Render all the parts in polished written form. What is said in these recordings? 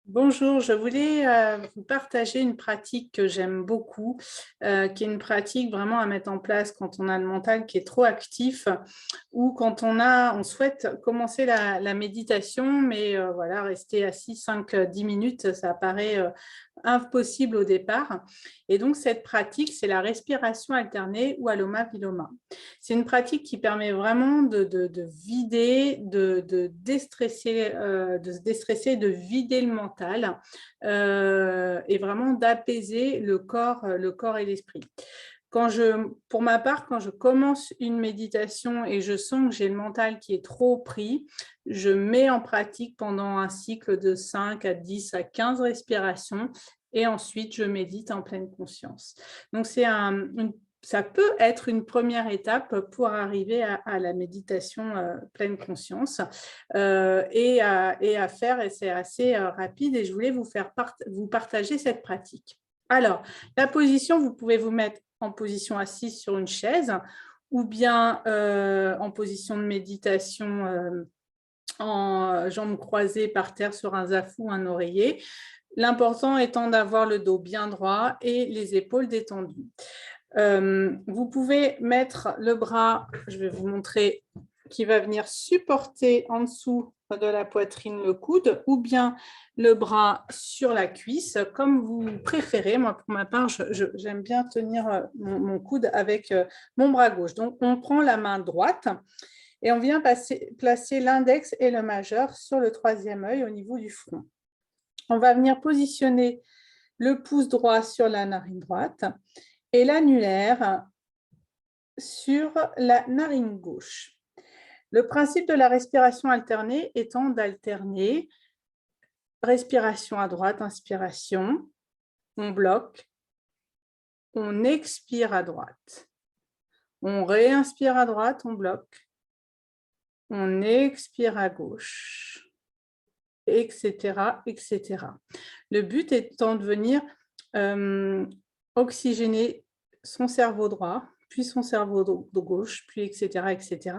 Bonjour, je voulais vous partager une pratique que j'aime beaucoup, qui est une pratique vraiment à mettre en place quand on a le mental qui est trop actif ou quand on souhaite commencer la méditation, mais voilà, rester assis 5-10 minutes, ça paraît impossible au départ. Et donc, cette pratique, c'est la respiration alternée ou Aloma Viloma. C'est une pratique qui permet vraiment de vider, de déstresser, de se déstresser, de vider le mental et vraiment d'apaiser le corps et l'esprit. Pour ma part, quand je commence une méditation et je sens que j'ai le mental qui est trop pris, je mets en pratique pendant un cycle de 5 à 10 à 15 respirations et ensuite je médite en pleine conscience. Donc, ça peut être une première étape pour arriver à la méditation pleine conscience et à faire, et c'est assez rapide et je voulais vous partager cette pratique. Alors, la position, vous pouvez vous mettre en position assise sur une chaise ou bien en position de méditation en jambes croisées par terre sur un zafou ou un oreiller. L'important étant d'avoir le dos bien droit et les épaules détendues. Vous pouvez mettre le bras, je vais vous montrer, qui va venir supporter en dessous de la poitrine le coude ou bien le bras sur la cuisse, comme vous préférez. Moi, pour ma part, j'aime bien tenir mon coude avec mon bras gauche. Donc, on prend la main droite et on vient placer l'index et le majeur sur le troisième œil au niveau du front. On va venir positionner le pouce droit sur la narine droite et l'annulaire sur la narine gauche. Le principe de la respiration alternée étant d'alterner respiration à droite, inspiration, on bloque, on expire à droite, on réinspire à droite, on bloque, on expire à gauche, etc., etc. Le but étant de venir oxygéner son cerveau droit, puis son cerveau de gauche, puis etc., etc.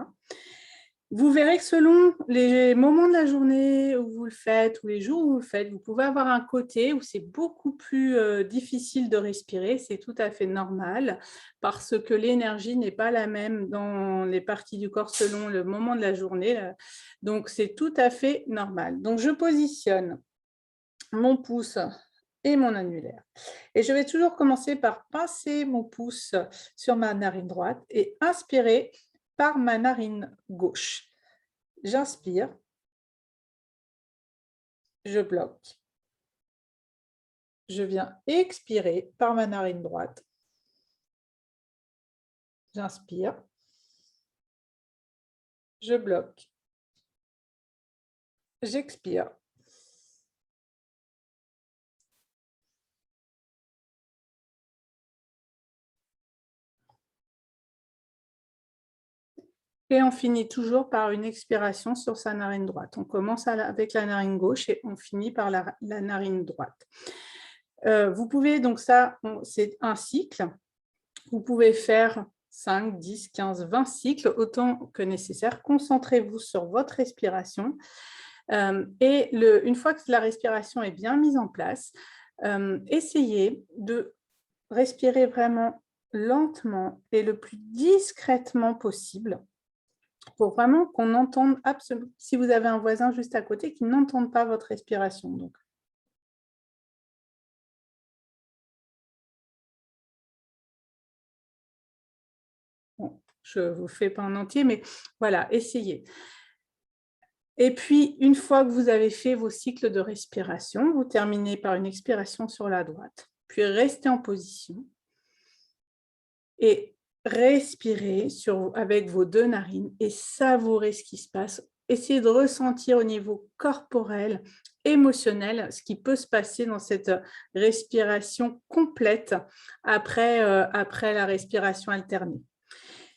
Vous verrez que selon les moments de la journée où vous le faites, ou les jours où vous le faites, vous pouvez avoir un côté où c'est beaucoup plus difficile de respirer. C'est tout à fait normal parce que l'énergie n'est pas la même dans les parties du corps selon le moment de la journée. Donc, c'est tout à fait normal. Donc, je positionne mon pouce et mon annulaire. Et je vais toujours commencer par pincer mon pouce sur ma narine droite et inspirer par ma narine gauche. J'inspire, je bloque. Je viens expirer par ma narine droite. J'inspire, je bloque. J'expire. Et on finit toujours par une expiration sur sa narine droite. On commence avec la narine gauche et on finit par la narine droite. Vous pouvez, donc ça, c'est un cycle. Vous pouvez faire 5, 10, 15, 20 cycles, autant que nécessaire. Concentrez-vous sur votre respiration. Et une fois que la respiration est bien mise en place, essayez de respirer vraiment lentement et le plus discrètement possible pour vraiment qu'on entende absolument, si vous avez un voisin juste à côté qui n'entende pas votre respiration. Donc, bon, je ne vous fais pas en entier, mais voilà, essayez. Et puis, une fois que vous avez fait vos cycles de respiration, vous terminez par une expiration sur la droite, puis restez en position et respirez avec vos deux narines et savourez ce qui se passe. Essayez de ressentir au niveau corporel, émotionnel, ce qui peut se passer dans cette respiration complète après la respiration alternée.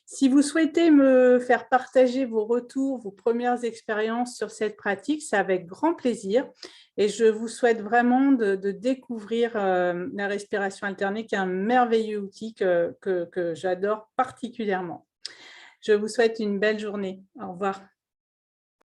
Si vous souhaitez me faire partager vos retours, vos premières expériences sur cette pratique, c'est avec grand plaisir. Et je vous souhaite vraiment de découvrir la respiration alternée, qui est un merveilleux outil que j'adore particulièrement. Je vous souhaite une belle journée. Au revoir.